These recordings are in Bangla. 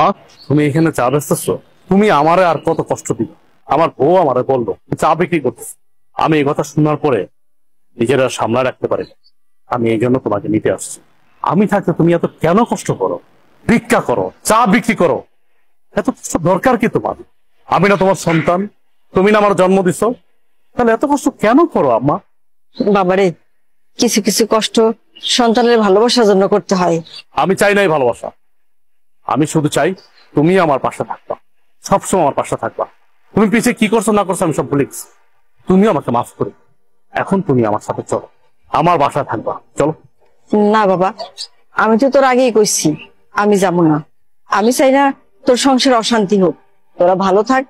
মা, তুমি এখানে চা বেচতেছো? তুমি আমারে আর কত কষ্ট দিবে? আমার বউ আমারে বললো চা বিক্রি করতেছে। আমি এই কথা শোনার পরে নিজেরা সামলায় রাখতে পারি না। আমি এই জন্য তোমাকে নিতে আসছি। আমি থাকতে তুমি এত কেন কষ্ট করো? ভিক্ষা করো, চা বিক্রি করো, এত কষ্ট দরকার কি তোমার? আমি না তোমার সন্তান? তুমি না আমার জন্ম দিছো? তাহলে এত কষ্ট কেন করো আম্মা? বাবারে, কিছু কিছু কষ্ট সন্তানের ভালোবাসার জন্য করতে হয়। আমি চাই নাই ভালোবাসা, আমি শুধু চাই তুমি আমার পাশে থাকবা, সবসময় আমার পাশে থাকবা। তুমি পিছিয়ে কি করছো না করছো আমি সব ভুলে গেছি। তুমি আমাকে মাফ করে এখন তুমি আমার সাথে চলো, আমার বাসায় থাকবা, চলো। না বাবা, আমি তো তোর আগেই কইছি আমি যাব না। আমি চাই না তোর সংসারে অশান্তি হোক, তোরা ভালো থাক,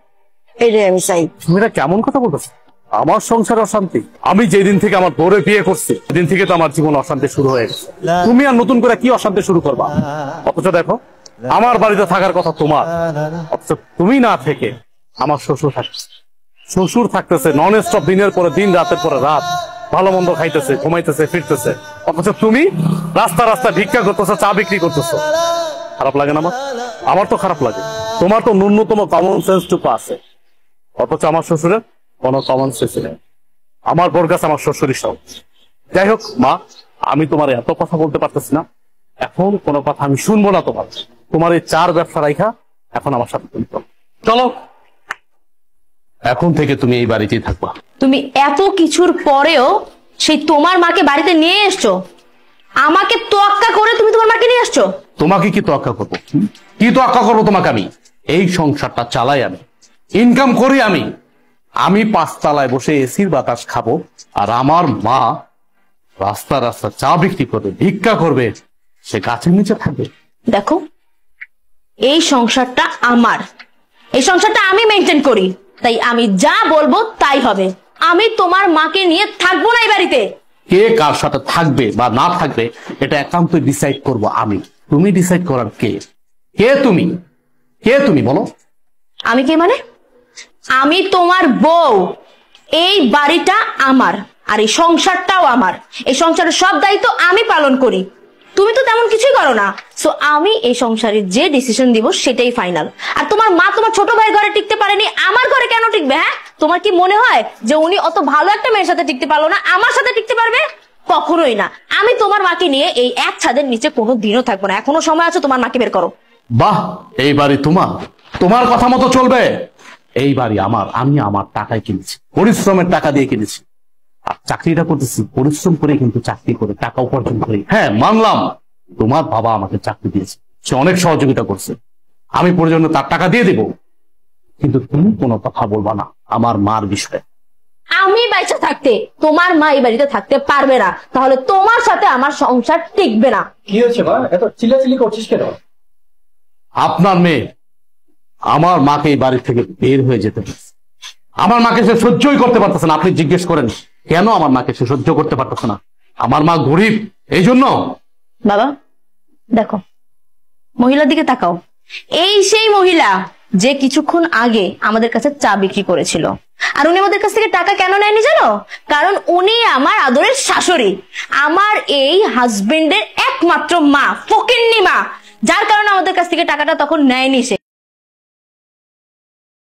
এইটাই আমি চাই। তুমি এটা কেমন কথা বলতেছো? আমার সংসারে অশান্তি? আমি যেদিন থেকে আমার বউরে বিয়ে করছি সেদিন থেকে তো আমার জীবন অশান্তি শুরু হয়ে গেছে। তুমি আর নতুন করে কি অশান্তি শুরু করবা? অথচ দেখো, আমার বাড়িতে থাকার কথা তোমার, অথচ তুমি না থেকে আমার শ্বশুর থাকছে। শ্বশুর থাকতেছে নন স্টপ, দিনের পরে দিন, রাতের পরে রাত, ভালো মন্দ খাইতেছে, ঘুমাইতেছে, ফিরতেছে। অথচ তুমি রাস্তা রাস্তা ভিক্ষা করতেছো, চা বিক্রি করতেছো। খারাপ লাগে না আমার? আমার তো খারাপ লাগে। তোমার তো ন্যূনতম কমন সেন্সটুকু আছে, অথচ আমার শ্বশুরের কোনো কমন সেন্স নেই। আমার বোর কাছে আমার শ্বশুরই সব। যাই হোক মা, আমি তোমার এত কথা বলতে পারতেছি না, এখন কোনো কথা আমি শুনবো না তোমার। তোমার এই চার ব্যবসা রাইখা এখন আমার সাথে তুমি চলো। এখন থেকে তুমি এই বাড়িতেই থাকবা। তুমি এত কিছুর পরেও সেই তোমার মাকে বাড়িতে নিয়ে এসছো, আমাকে তোয়াক্কা করে তুমি তোমার মাকে নিয়ে আসছো। তোমাকে কি তোয়াক্কা করবো? কি তোয়াক্কা করবো তোমাকে? আমি এই সংসারটা চালাই, আমি ইনকাম করি, আমি পাঁচতলায় বসে এসির বাতাস খাবো, আর আমার মা রাস্তা রাস্তা চা বিক্রি করবে, ভিক্ষা করবে, সে গাছের নিচে থাকবে। দেখো, এই সংসারটা আমার, এই সংসারটা আমি মেনটেন করি, তাই আমি যা বলবো তাই হবে। আমি তোমার মাকে নিয়ে থাকবো না এই বাড়িতে। কে কার সাথে থাকবে বা না থাকবে এটা একান্ত ডিসাইড করবো আমি। তুমি ডিসাইড করার কে? কে তুমি? কে তুমি বলো? আমি কে মানে? আমি তোমার বউ। এই বাড়িটা আমার, আর এই সংসারটাও আমার। এই সংসারের সব দায়িত্ব আমি পালন করি, তুমি তো তেমন কিছুই করো না। সো আমি এই সংসারে যে ডিসিশন দিব সেটাই ফাইনাল। আর তোমার মা তোমার ছোট ভাই ঘরে টিকতে পারেনি, আমার ঘরে কেন টিকবে? হ্যাঁ, তোমার কি মনে হয় যে উনি অত ভালো একটা মেয়ের সাথে টিকতে পারলো না, আমার সাথে টিকতে পারবে? কখনোই না। আমি তোমার মাকে নিয়ে এই এক ছাদের নিচে কোনো দিনও থাকবো না। এখনো সময় আছে, তোমার মাকে বের করো। বাহ, এই বাড়ি তোমার, তোমার কথা মতো চলবে। এই বাড়ি আমার, আমি আমার টাকায় কিনেছি, পরিশ্রমের টাকা দিয়ে কিনেছি। আর চাকরিটা করতেছি পরিশ্রম করে, কিন্তু চাকরি করে টাকা উপার্জন করি। হ্যাঁ মানলাম, তোমার বাবা আমাকে চাকরি দিয়েছে, সে অনেক সহযোগিতা করছে, আমি প্রয়োজনে তার টাকা দিয়ে দেব, কিন্তু তুমি কোনো কথা বলবা না আমার মার বিষয়ে। আমি বাইচা থাকতে তোমার মা এই বাড়িতে থাকতে পারবে না, তাহলে তোমার সাথে আমার সংসার টিকবে না। কি হয়েছে মা, এত চিল্লাচিল্লি করছিস কেন? আপনার মেয়ে আমার মাকে এই বাড়ি থেকে বের হয়ে যেতে পারছে। আমার মাকে সে সহ্যই করতে পারতেছে না। আপনি জিজ্ঞেস করেন কেন আমার মাকে সে সহ্য করতে পারতেছে না? আমার মা গরিব, এই জন্য। বাবা দেখো, মহিলার দিকে তাকাও। এই সেই মহিলা যে কিছুক্ষণ আগে আমাদের কাছে চা বিক্রি করেছিল। আর উনি আমাদের কাছ থেকে টাকা কেন নেয়নি জানো? কারণ উনি আমার আদরের শাশুড়ি, আমার এই হাজবেন্ডের একমাত্র মা, ফকিন্নি মা, যার কারণে আমাদের কাছ থেকে টাকাটা তখন নেয়নি সে।